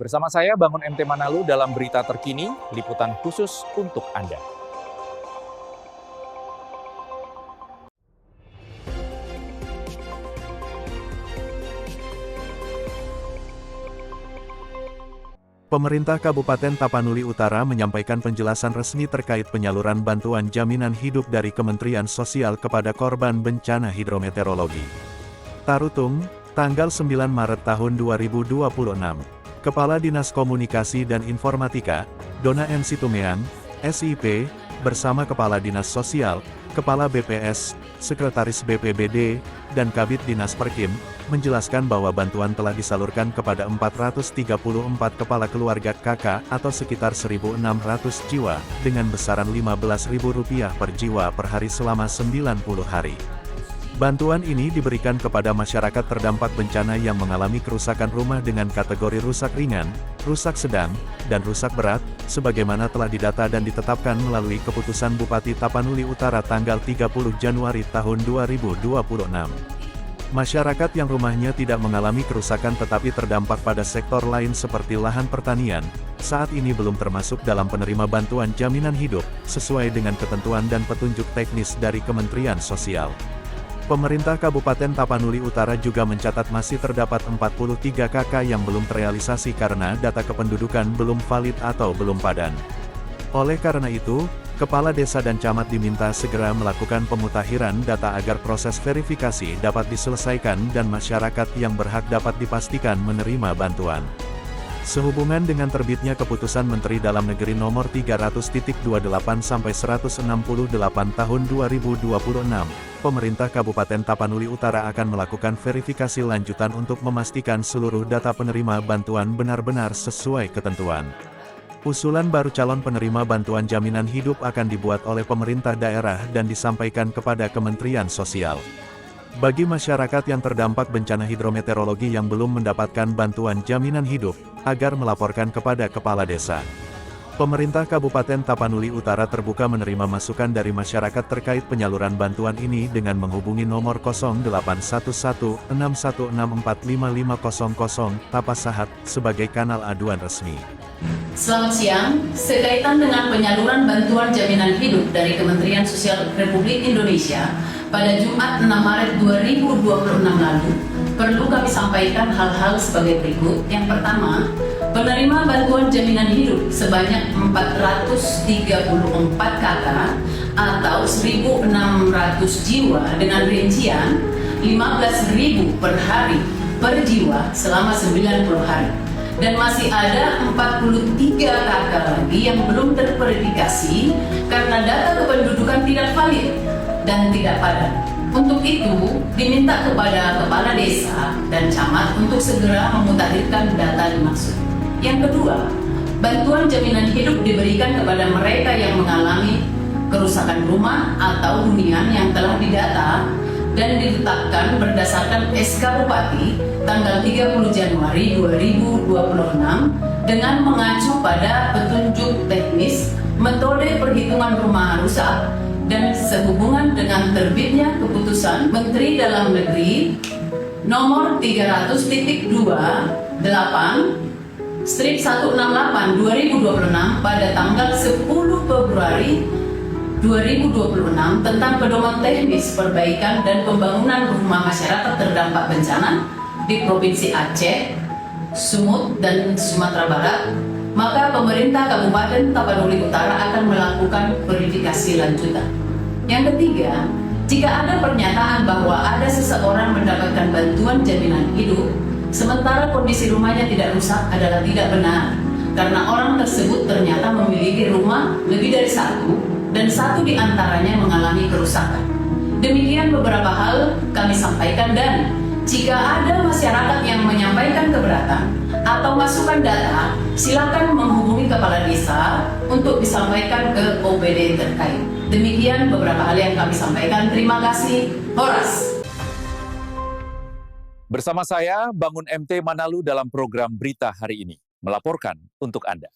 Bersama saya Bangun MT Manado dalam berita terkini, liputan khusus untuk Anda. Pemerintah Kabupaten Tapanuli Utara menyampaikan penjelasan resmi terkait penyaluran bantuan jaminan hidup dari Kementerian Sosial kepada korban bencana hidrometeorologi. Tarutung, tanggal 9 Maret tahun 2026. Kepala Dinas Komunikasi dan Informatika, Dona M. Situmean, SIP, bersama Kepala Dinas Sosial, Kepala BPS, Sekretaris BPBD, dan Kabid Dinas Perkim, menjelaskan bahwa bantuan telah disalurkan kepada 434 kepala keluarga KK atau sekitar 1.600 jiwa, dengan besaran Rp15.000 per jiwa per hari selama 90 hari. Bantuan ini diberikan kepada masyarakat terdampak bencana yang mengalami kerusakan rumah dengan kategori rusak ringan, rusak sedang, dan rusak berat, sebagaimana telah didata dan ditetapkan melalui keputusan Bupati Tapanuli Utara tanggal 30 Januari tahun 2026. Masyarakat yang rumahnya tidak mengalami kerusakan tetapi terdampak pada sektor lain seperti lahan pertanian, saat ini belum termasuk dalam penerima bantuan jaminan hidup, sesuai dengan ketentuan dan petunjuk teknis dari Kementerian Sosial. Pemerintah Kabupaten Tapanuli Utara juga mencatat masih terdapat 43 KK yang belum terrealisasi karena data kependudukan belum valid atau belum padan. Oleh karena itu, Kepala Desa dan Camat diminta segera melakukan pemutakhiran data agar proses verifikasi dapat diselesaikan dan masyarakat yang berhak dapat dipastikan menerima bantuan. Sehubungan dengan terbitnya Keputusan Menteri Dalam Negeri Nomor 300.28/168 Tahun 2026, Pemerintah Kabupaten Tapanuli Utara akan melakukan verifikasi lanjutan untuk memastikan seluruh data penerima bantuan benar-benar sesuai ketentuan. Usulan baru calon penerima bantuan jaminan hidup akan dibuat oleh pemerintah daerah dan disampaikan kepada Kementerian Sosial. Bagi masyarakat yang terdampak bencana hidrometeorologi yang belum mendapatkan bantuan jaminan hidup, agar melaporkan kepada Kepala Desa. Pemerintah Kabupaten Tapanuli Utara terbuka menerima masukan dari masyarakat terkait penyaluran bantuan ini dengan menghubungi nomor 081161645500 Tapasahat sebagai kanal aduan resmi. Selamat siang, sekaitan dengan penyaluran bantuan jaminan hidup dari Kementerian Sosial Republik Indonesia pada Jumat 6 Maret 2026 lalu, perlu kami sampaikan hal-hal sebagai berikut. Yang pertama, penerima bantuan jaminan hidup sebanyak 434 KK atau 1.600 jiwa dengan rincian 15.000 per hari per jiwa selama 90 hari. Dan masih ada 43 KK lagi yang belum terverifikasi karena data kependudukan tidak valid dan tidak padan. Untuk itu, diminta kepada Kepala Desa dan Camat untuk segera memutakhirkan data dimaksud. Yang kedua, bantuan jaminan hidup diberikan kepada mereka yang mengalami kerusakan rumah atau hunian yang telah didata dan ditetapkan berdasarkan SK Bupati tanggal 30 Januari 2026 dengan mengacu pada petunjuk teknis metode perhitungan rumah rusak dan sehubungan dengan terbitnya Keputusan Menteri Dalam Negeri Nomor 300.28/168/2026 pada tanggal 10 Februari 2026 tentang pedoman teknis perbaikan dan pembangunan rumah masyarakat terdampak bencana di Provinsi Aceh, Sumut, dan Sumatera Barat, maka pemerintah Kabupaten Tapanuli Utara akan melakukan verifikasi lanjutan. Yang ketiga, jika ada pernyataan bahwa ada seseorang mendapatkan bantuan jaminan hidup, sementara kondisi rumahnya tidak rusak adalah tidak benar, karena orang tersebut ternyata memiliki rumah lebih dari satu, dan satu di antaranya mengalami kerusakan. Demikian beberapa hal kami sampaikan, dan jika ada masyarakat yang menyampaikan keberatan atau masukan data, silakan menghubungi Kepala Desa untuk disampaikan ke OPD terkait. Demikian beberapa hal yang kami sampaikan. Terima kasih. Horas. Bersama saya Bangun MT Manado dalam program berita hari ini, melaporkan untuk Anda.